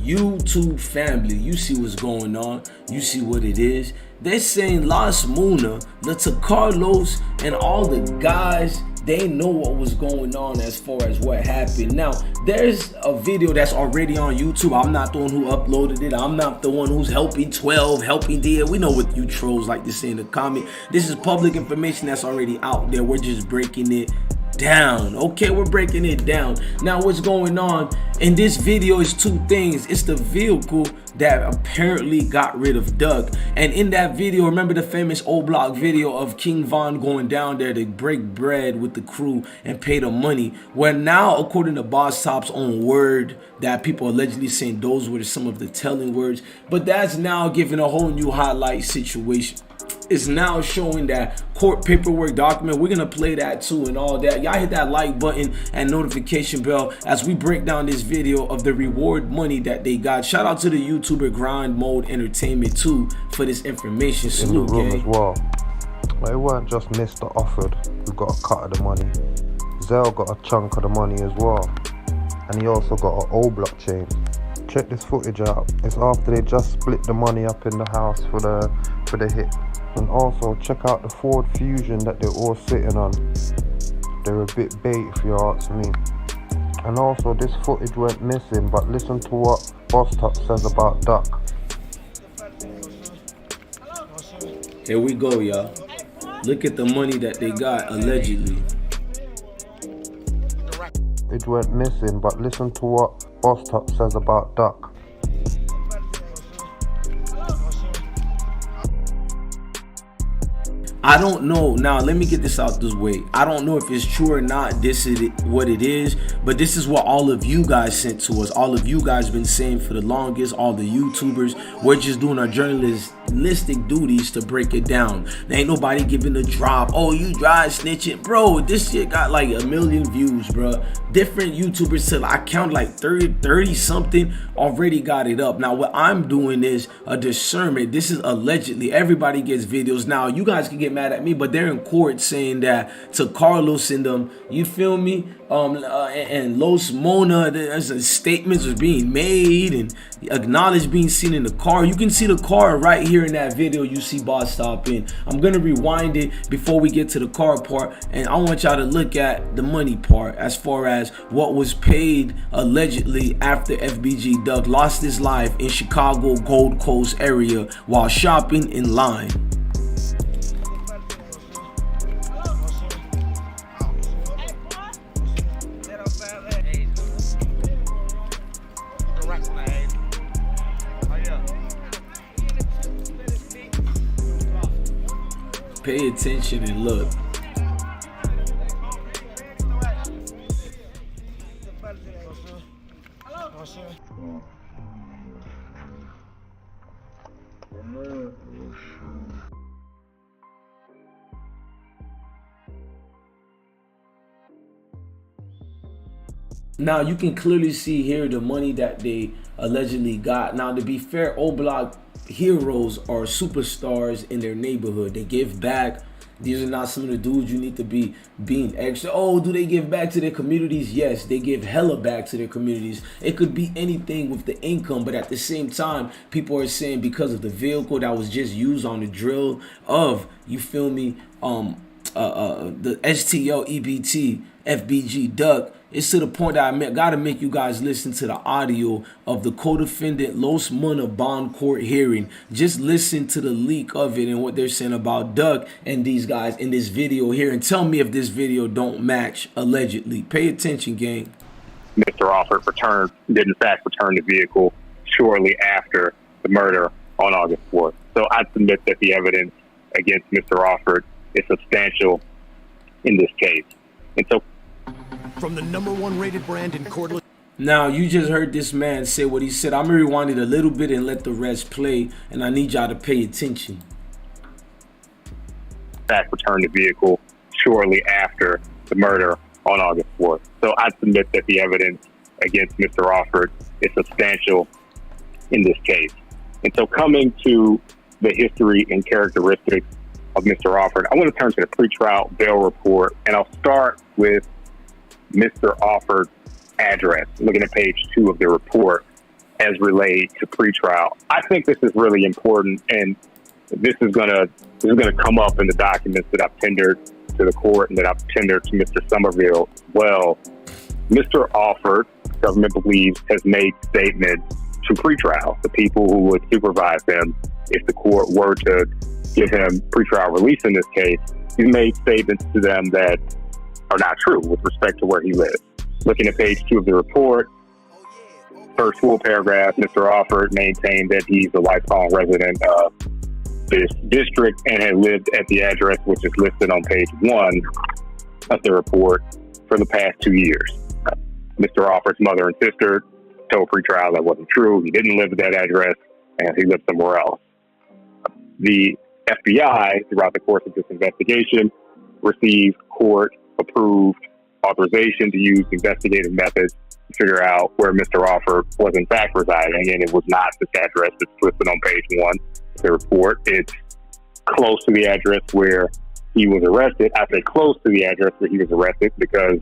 YouTube family, you see what's going on. You see what it is. They're saying Las Muna, Lata Carlos, and all the guys, they know what was going on as far as what happened. Now, there's a video that's already on YouTube. I'm not the one who uploaded it. I'm not the one who's helping 12, helping dear. We know what you trolls like to say in the comment. This is public information that's already out there. We're just breaking it down. Okay, we're breaking it down. Now, what's going on in this video is two things. It's the vehicle that apparently got rid of Doug, and in that video, remember the famous old block video of King Von going down there to break bread with the crew and pay the money? Well, now, according to Boss Top's own word, that people allegedly saying those were some of the telling words, but that's now giving a whole new highlight situation. Is now showing that court paperwork document. We're gonna play that too and all that. Y'all hit that like button and notification bell as we break down this video of the reward money that they got. Shout out to the YouTuber Grind Mode Entertainment too for this information. Salute, in the room gang. as well. But it weren't just Mr. Offered who got a cut of the money. Zell got a chunk of the money as well, and he also got an old blockchain. Check this footage out. It's after they just split the money up in the house for the hit. And also check out the Ford Fusion that they're all sitting on. They're a bit bait if you ask me. And also this footage went missing, but listen to what Boss Top says about Duck. Here we go, y'all. Look at the money that they got allegedly. It went missing, but listen to what Boss Top says about Duck. I don't know. Now, let me get this out this way. I don't know if it's true or not. This is what it is, but this is what all of you guys sent to us. All of you guys been saying for the longest, all the YouTubers. We're just doing our journalistic duties to break it down. There ain't nobody giving a drop. Oh, you dry snitching. Bro, this shit got like 1 million views, bro. Different YouTubers till I count like 30 something already got it up. Now, what I'm doing is a discernment. This is allegedly. Everybody gets videos. Now, you guys can get mad at me, but they're in court saying that to Carlos and them, you feel me, and Los Mona, there's statements was being made and acknowledged being seen in the car. You can see the car right here in that video you see Boss Top in. I'm gonna rewind it before we get to the car part, and I want y'all to look at the money part as far as what was paid allegedly after FBG Doug lost his life in Chicago Gold Coast area while shopping in line. Pay attention and look. Now you can clearly see here the money that they allegedly got. Now, to be fair, old block heroes are superstars in their neighborhood. They give back. These are not some of the dudes you need to be being extra. Oh, do they give back to their communities? Yes, they give hella back to their communities. It could be anything with the income, but at the same time, people are saying because of the vehicle that was just used on the drill of, you feel me, the STL EBT FBG Duck, it's to the point that I gotta make you guys listen to the audio of the co-defendant Los Muna bond court hearing. Just listen to the leak of it and what they're saying about Duck and these guys in this video here, and tell me if this video don't match allegedly. Pay attention, gang. Mr. Offer did in fact return the vehicle shortly after the murder on August 4th. So I submit that the evidence against Mr. Offord is substantial in this case. And so, from the #1 rated brand in cordless. Now, you just heard this man say what he said. I'm gonna rewind it a little bit and let the rest play, and I need y'all to pay attention. Back returned the vehicle shortly after the murder on August 4th. So I submit that the evidence against Mr. Offord is substantial in this case. And so, coming to the history and characteristics of Mr. Offord, I want to turn to the pretrial bail report, and I'll start with Mr. Offord's address. Looking at page 2 of the report, as relayed to pretrial. I think this is really important, and this is gonna come up in the documents that I've tendered to the court and that I've tendered to Mr. Somerville. Well, Mr. Alford, government believes, has made statements to pretrial, the people who would supervise him if the court were to give him pretrial release in this case. He's made statements to them that are not true with respect to where he lives. Looking at page 2 of the report, first full paragraph, Mr. Alford maintained that he's a lifelong resident of this district and had lived at the address which is listed on page 1 of the report for the past 2 years. Mr. Alford's mother and sister told pretrial that wasn't true. He didn't live at that address and he lived somewhere else. The FBI, throughout the course of this investigation, received court-approved authorization to use investigative methods to figure out where Mr. Alford was in fact residing, and it was not this address that's listed on page 1 of the report. It's close to the address where he was arrested. I say close to the address where he was arrested because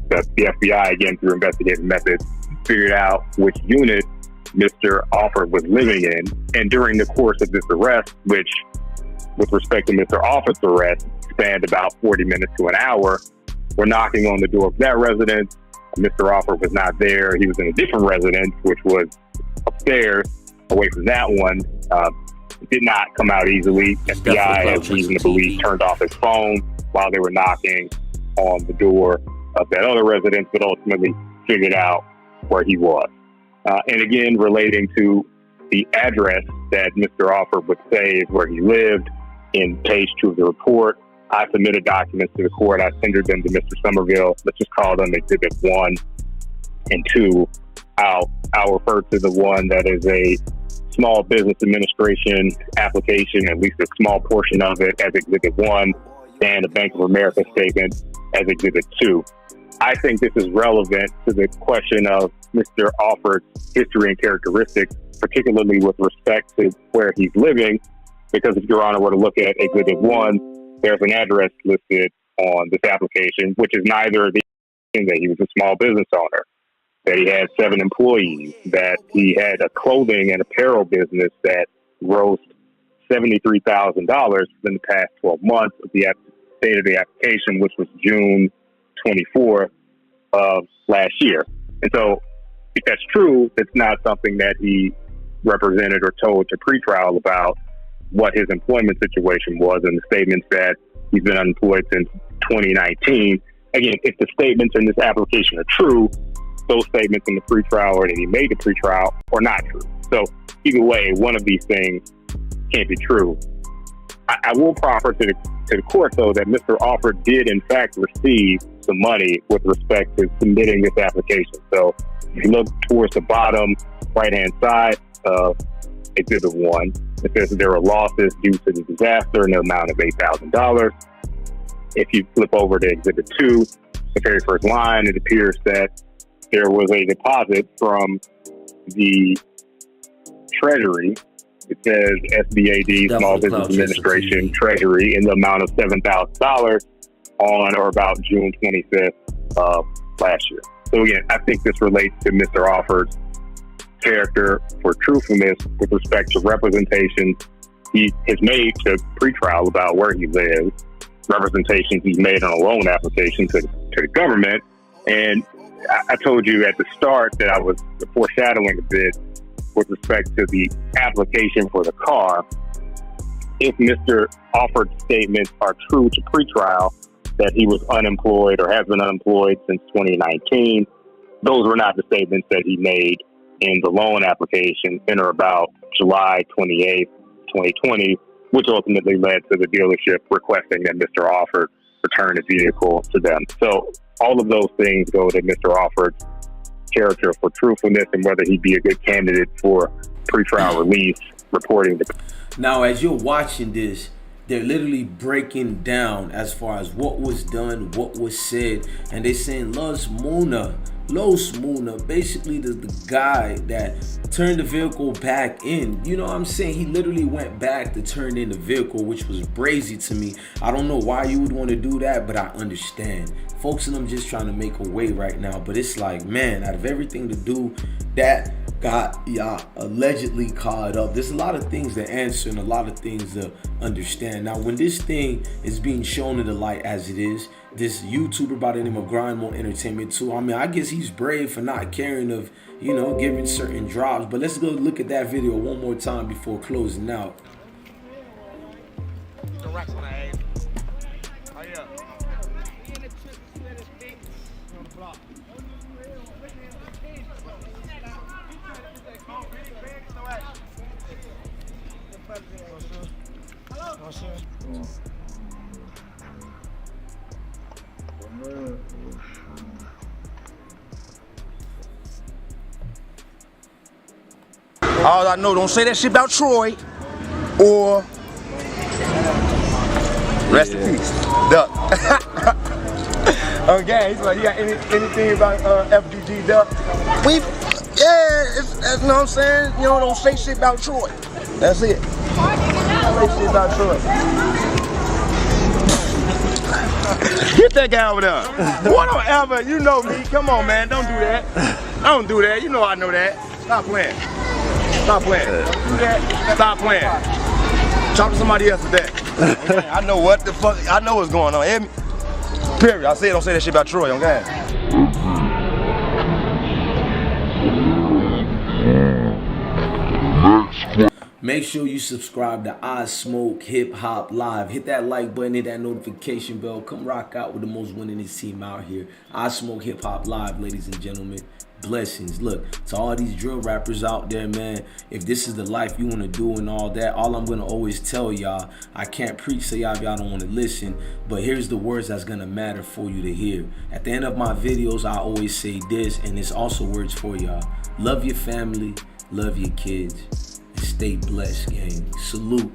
the FBI, again, through investigative methods, figured out which unit Mr. Alford was living in. And during the course of this arrest, which, with respect to Mr. Alford's arrest, spanned about 40 minutes to an hour, we're knocking on the door of that residence. Mr. Alford was not there. He was in a different residence, which was upstairs, away from that one. It did not come out easily. FBI has reason to believe turned off his phone while they were knocking on the door of that other residence, but ultimately figured out where he was. And again, relating to the address that Mr. Alford would say is where he lived in page 2 of the report, I submitted documents to the court. I tendered them to Mr. Somerville. Let's just call them Exhibit 1 and 2. I'll refer to the one that is a Small Business Administration application, at least a small portion of it, as Exhibit 1, and the Bank of America statement as Exhibit 2. I think this is relevant to the question of Mr. Alford's history and characteristics, particularly with respect to where he's living, because if Your Honor were to look at Exhibit 1, there's an address listed on this application, which is neither the that he was a small business owner, that he had 7 employees, that he had a clothing and apparel business that grossed $73,000 in the past 12 months of the date of the application, which was June 24th of last year. And so if that's true, it's not something that he represented or told to pretrial about what his employment situation was, and the statements that he's been unemployed since 2019. Again, if the statements in this application are true, those statements in the pretrial or that he made the pretrial are not true. So either way, one of these things can't be true. I will proffer to the court, though, that Mr. Alford did, in fact, receive some money with respect to submitting this application. So if you look towards the bottom right-hand side of Exhibit 1, it says that there were losses due to the disaster in the amount of $8,000. If you flip over to Exhibit 2, the very first line, it appears that there was a deposit from the Treasury. It says SBAD, Small Business Administration, Treasury, in the amount of $7,000 on or about June 25th of last year. So again, I think this relates to Mr. Alford's character for truthfulness with respect to representations he has made to pretrial about where he lives, representations he's made on a loan application to the government. And I told you at the start that I was foreshadowing a bit with respect to the application for the car. If Mr. Alford's statements are true to pretrial, that he was unemployed or has been unemployed since 2019, those were not the statements that he made in the loan application in or about July 28th, 2020, which ultimately led to the dealership requesting that Mr. Alford return the vehicle to them. So all of those things go to Mr. Alford's character for truthfulness and whether he'd be a good candidate for pretrial release, reporting the... Now, as you're watching this, they're literally breaking down as far as what was done, what was said, and they're saying Los Muna, basically the guy that turned the vehicle back in. You know what I'm saying? He literally went back to turn in the vehicle, which was brazy to me. I don't know why you would want to do that, but I understand. Folks and them just trying to make a way right now, but it's like, man, out of everything to do, that got y'all allegedly caught up. There's a lot of things to answer and a lot of things to understand. Now, when this thing is being shown in the light as it is, this YouTuber by the name of Grindmo Entertainment too, I mean, I guess he's brave for not caring of, you know, giving certain drops. But let's go look at that video one more time before closing out. All I know, don't say that shit about Troy or rest in peace, Duck. Okay, he's like, you got anything about FBG, Duck? You know what I'm saying? You know, don't say shit about Troy. That's it. Don't say shit about Troy. Get that guy over there. Whatever, you know me. Come on, man, don't do that. Don't do that. You know I know that. Stop playing. Stop playing. Do that. Stop playing. Talk to somebody else today. Okay? I know what the fuck. I know what's going on. Hear me? Period. I said don't say that shit about Troy. Okay? Make sure you subscribe to I Smoke Hip Hop Live. Hit that like button, hit that notification bell. Come rock out with the most winningest team out here. I Smoke Hip Hop Live, ladies and gentlemen. Blessings. Look, to all these drill rappers out there, man, if this is the life you want to do and all that, all I'm going to always tell y'all, I can't preach to y'all if y'all don't want to listen, but here's the words that's going to matter for you to hear. At the end of my videos, I always say this, and it's also words for y'all. Love your family, love your kids, and stay blessed, gang. Salute.